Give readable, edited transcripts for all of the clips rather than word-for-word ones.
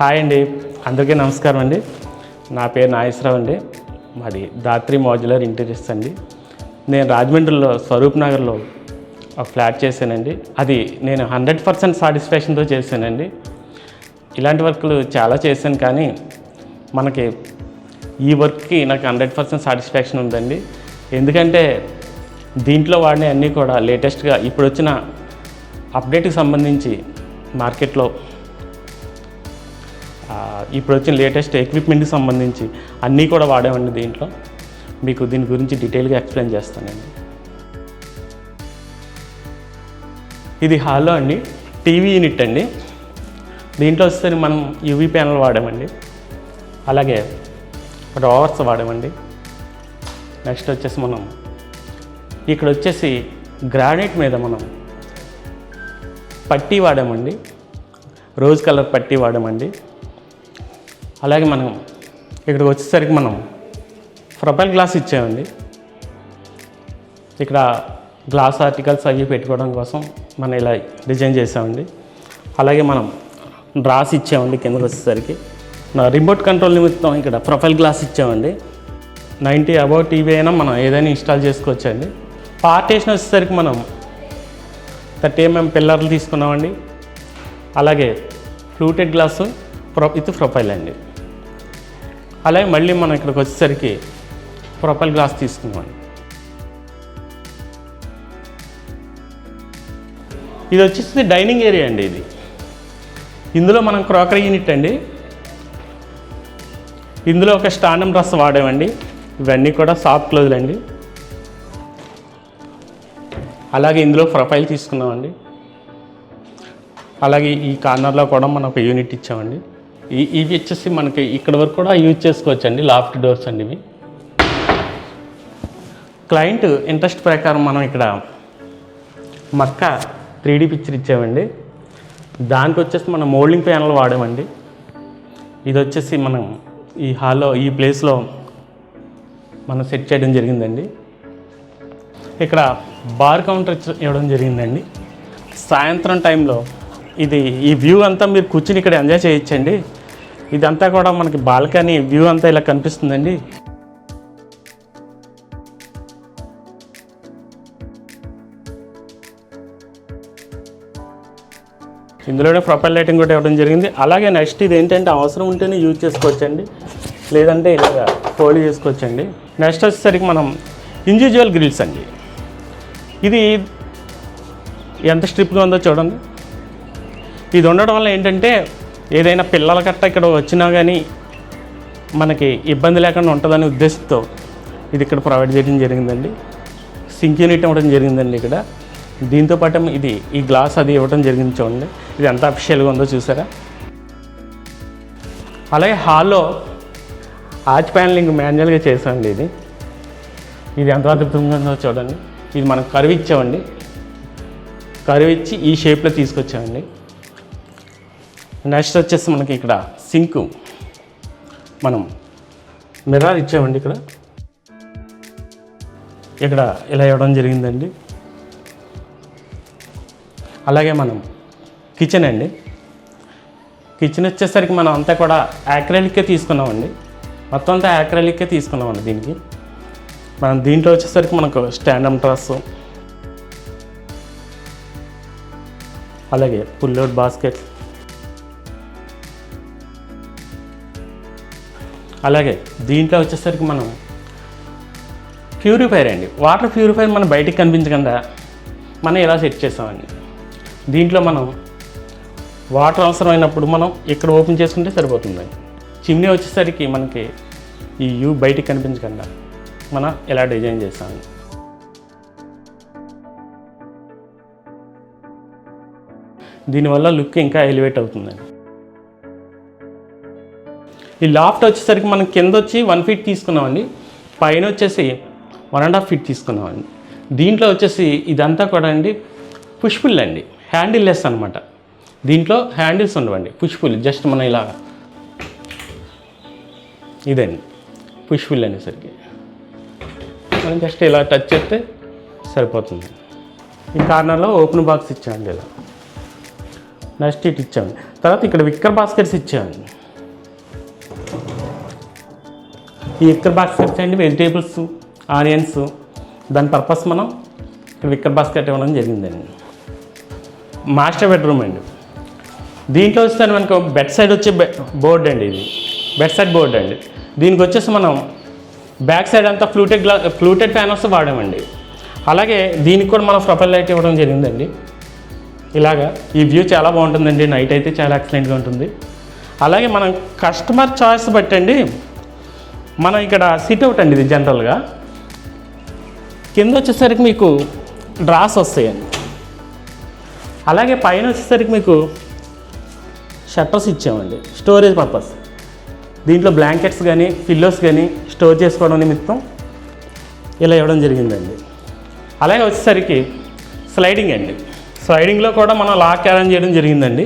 Hi అండి, అందరికీ నమస్కారం అండి. నా పేరు నాగేశ్వరరావు అండి. మాది దాత్రి మాడ్యులర్ ఇంటీరియర్స్ అండి. నేను రాజమండ్రిలో స్వరూప్ నగర్లో ఒక ఫ్లాట్ చేశానండి. అది నేను 100% సాటిస్ఫాక్షన్తో చేశానండి. ఇలాంటి వర్క్లు చాలా చేశాను, కానీ మనకి ఈ వర్క్కి నాకు 100% సాటిస్ఫాక్షన్ ఉందండి. ఎందుకంటే దీంట్లో వాడిన అన్నీ కూడా లేటెస్ట్గా ఇప్పుడు వచ్చిన అప్డేట్కి సంబంధించి మార్కెట్లో ఇప్పుడు వచ్చిన లేటెస్ట్ ఎక్విప్మెంట్కి సంబంధించి అన్నీ కూడా వాడామండి. దీంట్లో మీకు దీని గురించి డీటెయిల్గా ఎక్స్ప్లెయిన్ చేస్తానండి. ఇది హాల్లో అండి, టీవీ యూనిట్ అండి. దీంట్లో వస్తే మనం యూవీ ప్యానల్ వాడామండి, అలాగే డ్రావర్స్ వాడామండి. నెక్స్ట్ వచ్చేసి మనం ఇక్కడ వచ్చేసి గ్రానైట్ మీద మనం పట్టీ వాడామండి, రోజ్ కలర్ పట్టీ వాడామండి. అలాగే మనం ఇక్కడికి వచ్చేసరికి మనం ప్రొఫైల్ గ్లాస్ ఇచ్చామండి. ఇక్కడ గ్లాస్ ఆర్టికల్స్ అవి పెట్టుకోవడం కోసం మనం ఇలా డిజైన్ చేసామండి. అలాగే మనం డ్రాస్ ఇచ్చామండి. కిందకి వచ్చేసరికి రిమోట్ కంట్రోల్ నిమిత్తం ఇక్కడ ప్రొఫైల్ గ్లాస్ ఇచ్చామండి. 90 అబౌవ్ టీవీ అయినా మనం ఏదైనా ఇన్స్టాల్ చేసుకోవచ్చండి. పార్టీషన్ వచ్చేసరికి మనం 30 mm పిల్లర్లు తీసుకున్నామండి. అలాగే ఫ్లూటెడ్ గ్లాసు విత్ ప్రొఫైల్ అండి. అలాగే మళ్ళీ మనం ఇక్కడికి వచ్చేసరికి ప్రొఫైల్ గ్లాస్ తీసుకున్నామండి. ఇది వచ్చేసి డైనింగ్ ఏరియా అండి. ఇందులో మనం క్రాకరీ యూనిట్ అండి. ఇందులో ఒక స్టాండమ్ డ్రెస్ వాడామండి. ఇవన్నీ కూడా సాఫ్ట్ క్లోజ్లు అండి. అలాగే ఇందులో ప్రొఫైల్ తీసుకున్నామండి. అలాగే ఈ కార్నర్లో కూడా మనం ఒక యూనిట్ ఇచ్చామండి. ఇవి వచ్చేసి మనకి ఇక్కడ వరకు కూడా యూజ్ చేసుకోవచ్చండి. లాఫ్ట్ డోర్స్ అండి ఇవి. క్లయింట్ ఇంట్రెస్ట్ ప్రకారం మనం ఇక్కడ మక్క 3D పిక్చర్ ఇచ్చామండి. దానికి వచ్చేసి మనం మోల్డింగ్ ప్యానల్ వాడామండి. ఇది వచ్చేసి మనం ఈ హాల్లో ఈ ప్లేస్లో మనం సెట్ చేయడం జరిగిందండి. ఇక్కడ బార్ కౌంటర్ ఇవ్వడం జరిగిందండి. సాయంత్రం టైంలో ఈ వ్యూ అంతా మీరు కూర్చుని ఇక్కడ ఎంజాయ్ చేయొచ్చండి. ఇదంతా కూడా మనకి బాల్కనీ వ్యూ అంతా ఇలా కనిపిస్తుందండి. ఇందులోనే ప్రొఫైల్ లైటింగ్ కూడా ఇవ్వడం జరిగింది. అలాగే నెక్స్ట్ ఇది ఏంటంటే అవసరం ఉంటేనే యూజ్ చేసుకోవచ్చండి, లేదంటే ఇలాగా ఫోల్డ్ చేసుకోవచ్చండి. నెక్స్ట్ వచ్చేసరికి మనం ఇండివిజువల్ గ్రిల్స్ అండి. ఇది ఎంత స్ట్రిప్గా ఉందో చూడండి. ఇది ఉండడం వల్ల ఏంటంటే ఏదైనా పిల్లల కట్ట ఇక్కడ వచ్చినా కానీ మనకి ఇబ్బంది లేకుండా ఉంటుందనే ఉద్దేశంతో ఇది ఇక్కడ ప్రొవైడ్ చేయడం జరిగిందండి. సింక్ యూనిట్ ఇవ్వడం జరిగిందండి ఇక్కడ. దీంతోపాటు ఈ గ్లాస్ అది ఇవ్వడం జరిగింది. చూడండి ఇది ఎంత అఫిషియల్గా ఉందో చూసారా. అలాగే హాల్లో ఆర్చ్ ప్యానలింగ్ మాన్యువల్గా చేసామండి. ఇది ఎంత అద్భుతంగా ఉందో చూడండి. ఇది మనం కర్వ్ ఇచ్చామండి. కర్వ్ ఇచ్చి ఈ షేప్లో తీసుకొచ్చామండి. నెక్స్ట్ వచ్చేసి మనకి ఇక్కడ సింక్ మనం మిర్రర్ ఇచ్చామండి. ఇక్కడ ఇలా ఇవ్వడం జరిగిందండి. అలాగే మనం కిచెన్ అండి. కిచెన్ వచ్చేసరికి మనం అంతా కూడా యాక్రిలిక్కే తీసుకున్నామండి. మొత్తం అంతా యాక్రిలిక్కే తీసుకున్నామండి. దీనికి మనం దీంట్లో వచ్చేసరికి మనకు స్టాండమ్ డ్రెస్, అలాగే పుల్లోడ్ బాస్కెట్, అలాగే దీంట్లో వచ్చేసరికి మనం ప్యూరిఫైర్ అండి. వాటర్ ప్యూరిఫైర్ మనం బయటికి కనిపించకుండా మనం ఇలా సెట్ చేసామండి. దీంట్లో మనం వాటర్ అవసరమైనప్పుడు మనం ఇక్కడ ఓపెన్ చేసుకుంటే సరిపోతుందండి. చిమ్నీ వచ్చేసరికి మనకి ఈ యూ బయటికి కనిపించకుండా మనం ఇలా డిజైన్ చేసామండి. దీనివల్ల లుక్ ఇంకా ఎలివేట్ అవుతుందండి. ఈ లాఫ్ట్ వచ్చేసరికి మనం కింద వచ్చి 1 feet తీసుకున్నామండి. పైన వచ్చేసి 1.5 feet తీసుకున్నామండి. దీంట్లో వచ్చేసి ఇదంతా కూడా అండి పుష్పుల్ అండి, హ్యాండిల్ లెస్ అనమాట. దీంట్లో హ్యాండిల్స్ ఉండవండి, పుష్పుల్. జస్ట్ మనం ఇలా ఇదండి పుష్పుల్ అనేసరికి మనం జస్ట్ ఇలా టచ్ చేస్తే సరిపోతుంది. ఈ కార్నర్లో ఓపెన్ బాక్స్ ఇచ్చామండి. ఇలా నెక్స్ట్ ఇటు ఇచ్చామండి. తర్వాత ఇక్కడ విక్కర్ బాస్కెట్స్ ఇచ్చామండి. ఈ విక్కర్ బాస్కెట్స్ అండి వెజిటేబుల్స్, ఆనియన్స్, దాని పర్పస్ మనం విక్కర్ బాస్కెట్ ఇవ్వడం జరిగిందండి. మాస్టర్ బెడ్రూమ్ అండి. దీంట్లో వస్తే మనకు బెడ్ సైడ్ వచ్చే బోర్డ్ అండి. ఇది బెడ్ సైడ్ బోర్డ్ అండి. దీనికి వచ్చేసి మనం బ్యాక్ సైడ్ అంతా ఫ్లూటెడ్ ప్యానల్స్ వాడామండి. అలాగే దీనికి కూడా మనం ప్రొఫైల్ లైట్ ఇవ్వడం జరిగిందండి. ఇలాగా ఈ వ్యూ చాలా బాగుంటుందండి. నైట్ అయితే చాలా ఎక్సలెంట్గా ఉంటుంది. అలాగే మనం కస్టమర్ చాయిస్ బట్టండి మనం ఇక్కడ సిట్అవుట్ అండి. ఇది జనరల్గా కింద వచ్చేసరికి మీకు డ్రాస్ వస్తాయండి. అలాగే పైన వచ్చేసరికి మీకు షట్టర్స్ ఇచ్చామండి స్టోరేజ్ పర్పస్. దీంట్లో బ్లాంకెట్స్ కానీ పిల్లోస్ కానీ స్టోర్ చేసుకోవడం నిమిత్తం ఇలా ఇవ్వడం జరిగిందండి. అలాగే వచ్చేసరికి స్లైడింగ్ అండి. స్లైడింగ్లో కూడా మనం లాక్ అరేంజ్ చేయడం జరిగిందండి.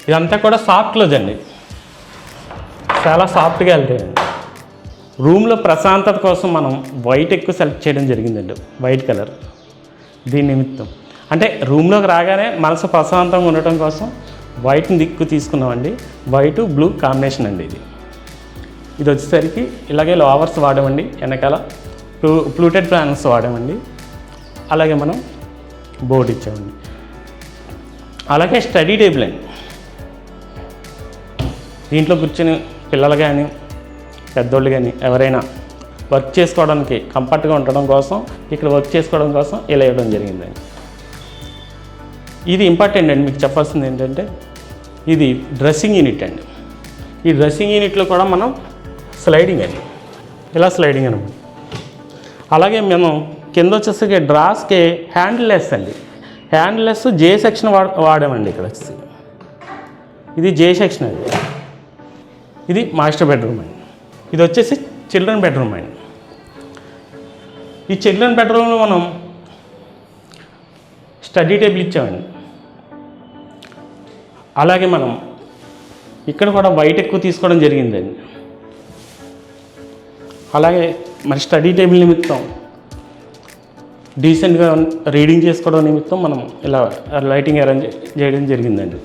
ఇదంతా కూడా సాఫ్ట్ క్లోజ్ అండి. చాలా సాఫ్ట్గా వెళ్తాయండి. రూమ్లో ప్రశాంతత కోసం మనం వైట్ ఎక్కువ సెలెక్ట్ చేయడం జరిగిందండి. వైట్ కలర్ దీని నిమిత్తం అంటే రూమ్లోకి రాగానే మనసు ప్రశాంతంగా ఉండటం కోసం వైట్ని దిక్కు తీసుకున్నామండి. వైట్ బ్లూ కాంబినేషన్ అండి. ఇది వచ్చేసరికి ఇలాగే లోవర్స్ వాడామండి. వెనకాల ఫ్లూటెడ్ ప్యానల్స్ వాడామండి. అలాగే మనం బోర్డు ఇచ్చామండి. అలాగే స్టడీ టేబుల్ అండి. దీంట్లో కూర్చొని పిల్లలు కానీ పెద్దోళ్ళు కానీ ఎవరైనా వర్క్ చేసుకోవడానికి కంఫర్ట్గా ఉండడం కోసం ఇక్కడ వర్క్ చేసుకోవడం కోసం ఇలా ఇవ్వడం జరిగిందండి. ఇది ఇంపార్టెంట్ అండి. మీకు చెప్పాల్సింది ఏంటంటే ఇది డ్రెస్సింగ్ యూనిట్ అండి. ఈ డ్రెస్సింగ్ యూనిట్లో కూడా మనం స్లైడింగ్ అండి. ఇలా స్లైడింగ్ అనమాట. అలాగే మేము కింద వచ్చేసరికి డ్రాస్కి హ్యాండిల్లెస్ అండి. హ్యాండిల్లెస్ జే సెక్షన్ వాడామండి. ఇక్కడ వచ్చేసి ఇది జే సెక్షన్ అండి. ఇది మాస్టర్ బెడ్రూమ్ అండి. ఇది వచ్చేసి చిల్డ్రన్ బెడ్రూమ్ అండి. ఈ చిల్డ్రన్ బెడ్రూమ్లో మనం స్టడీ టేబుల్ ఇచ్చామండి. అలాగే మనం ఇక్కడ కూడా వైట్ ఎక్కువ తీసుకోవడం జరిగిందండి. అలాగే మరి స్టడీ టేబుల్ నిమిత్తం డీసెంట్గా రీడింగ్ చేసుకోవడం నిమిత్తం మనం ఇలా లైటింగ్ అరేంజ్ చేయడం జరిగిందండి.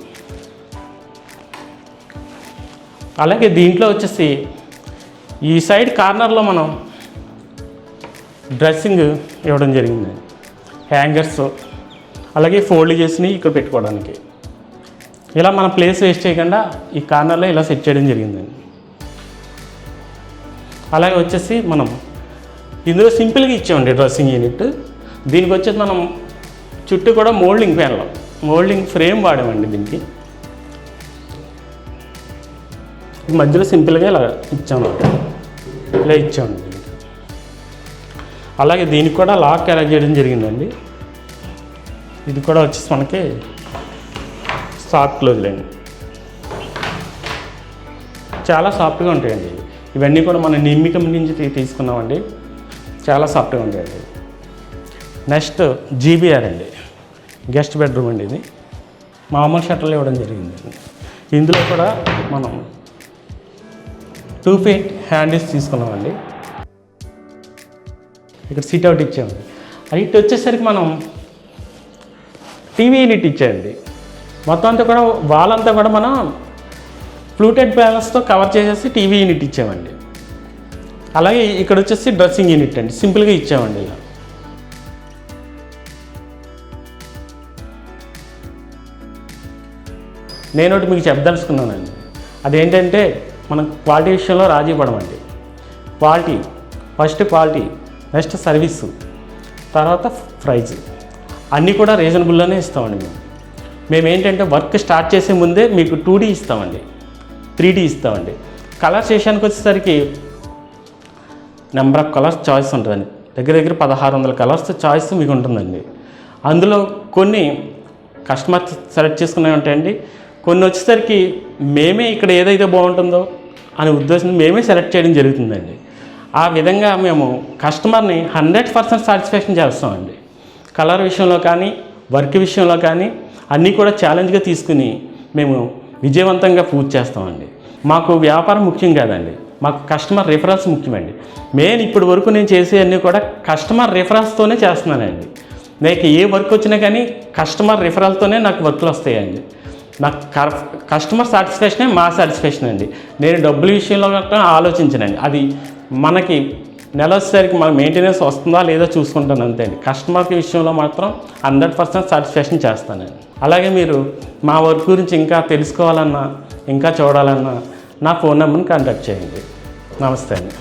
అలాగే దీంట్లో వచ్చేసి ఈ సైడ్ కార్నర్లో మనం డ్రెస్సింగ్ ఇవ్వడం జరిగిందండి. హ్యాంగర్స్ అలాగే ఫోల్డ్ చేసినవి ఇక్కడ పెట్టుకోవడానికి ఇలా మన ప్లేస్ వేస్ట్ చేయకుండా ఈ కార్నర్లో ఇలా సెట్ చేయడం జరిగిందండి. అలాగే వచ్చేసి మనం ఇందులో సింపుల్గా ఇచ్చామండి డ్రెస్సింగ్ యూనిట్. దీనికి వచ్చేసి మనం చుట్టూ కూడా మోల్డింగ్ ఫ్రేమ్ వాడామండి. దీనికి మధ్యలో సింపుల్గా ఇలా ఇచ్చామండి. అలాగే దీనికి కూడా లాక్ అరేంజ్ చేయడం జరిగిందండి. ఇది కూడా వచ్చేసి మనకి సాఫ్ట్ క్లోజ్లేండి. చాలా సాఫ్ట్గా ఉంటాయండి. ఇవన్నీ కూడా మన నిమ్మికం నుంచి తీసుకున్నామండి. చాలా సాఫ్ట్గా ఉంటాయండి. నెక్స్ట్ జీబీఆర్ అండి. గెస్ట్ బెడ్రూమ్ అండి. ఇది మామూలు షట్టర్లు ఇవ్వడం జరిగిందండి. ఇందులో కూడా మనం 2 feet హ్యాండిల్స్ తీసుకున్నామండి. ఇక్కడ సిట్ అవుట్ ఇచ్చామండి. ఇటు వచ్చేసరికి మనం టీవీ యూనిట్ ఇచ్చాయండి. మొత్తం అంతా కూడా వాల్ అంతా కూడా మనం ఫ్లూటెడ్ ప్యానల్స్తో కవర్ చేసేసి టీవీ యూనిట్ ఇచ్చామండి. అలాగే ఇక్కడ వచ్చేసి డ్రెస్సింగ్ యూనిట్ అండి. సింపుల్గా ఇచ్చామండి. ఇలా నేను ఒకటి మీకు చెప్పదలుచుకున్నానండి. అదేంటంటే మనం క్వాలిటీ విషయంలో రాజీ పడమండి. ఫస్ట్ క్వాలిటీ, నెక్స్ట్ సర్వీసు, తర్వాత ప్రైజ్ అన్నీ కూడా రీజనబుల్లోనే ఇస్తామండి. మేము ఏంటంటే వర్క్ స్టార్ట్ చేసే ముందే మీకు 2D ఇస్తామండి, 3D ఇస్తామండి. కలర్ సెషన్కి వచ్చేసరికి నెంబర్ ఆఫ్ కలర్స్ చాయిస్ ఉంటుందండి. దగ్గర 1600 కలర్స్ చాయిస్ మీకు ఉంటుందండి. అందులో కొన్ని కస్టమర్ సెలెక్ట్ చేసుకునేవి ఉంటాయండి. కొన్ని వచ్చేసరికి మేమే ఇక్కడ ఏదైతే బాగుంటుందో అనే ఉద్దేశం మేమే సెలెక్ట్ చేయడం జరుగుతుందండి. ఆ విధంగా మేము కస్టమర్ని 100% సాటిస్ఫాక్షన్ చేస్తామండి. కలర్ విషయంలో కానీ వర్క్ విషయంలో కానీ అన్నీ కూడా ఛాలెంజ్గా తీసుకుని మేము విజయవంతంగా పూర్తి చేస్తామండి. మాకు వ్యాపారం ముఖ్యం కాదండి, మాకు కస్టమర్ రిఫరెన్స్ ముఖ్యమండి. మెయిన్ ఇప్పటి వరకు నేను చేసేవన్నీ కూడా కస్టమర్ రిఫరెన్స్తోనే చేస్తున్నానండి. నాకు ఏ వర్క్ వచ్చినా కానీ కస్టమర్ రిఫరల్తోనే నాకు వర్క్లు వస్తాయండి. నాకు కస్టమర్ సాటిస్ఫాక్షనే మా సాటిస్ఫాక్షన్ అండి. నేను డబ్బుల విషయంలో గట్రా ఆలోచించనండి. అది మనకి నెల వచ్చేసరికి మన మెయింటెనెన్స్ వస్తుందా లేదా చూసుకుంటాను అంతే అండి. కస్టమర్కి విషయంలో మాత్రం 100% సాటిస్ఫాక్షన్ చేస్తానండి. అలాగే మీరు మా వర్క్ గురించి ఇంకా తెలుసుకోవాలన్నా ఇంకా చూడాలన్నా నా ఫోన్ నెంబర్ని కాంటాక్ట్ చేయండి. నమస్తే అండి.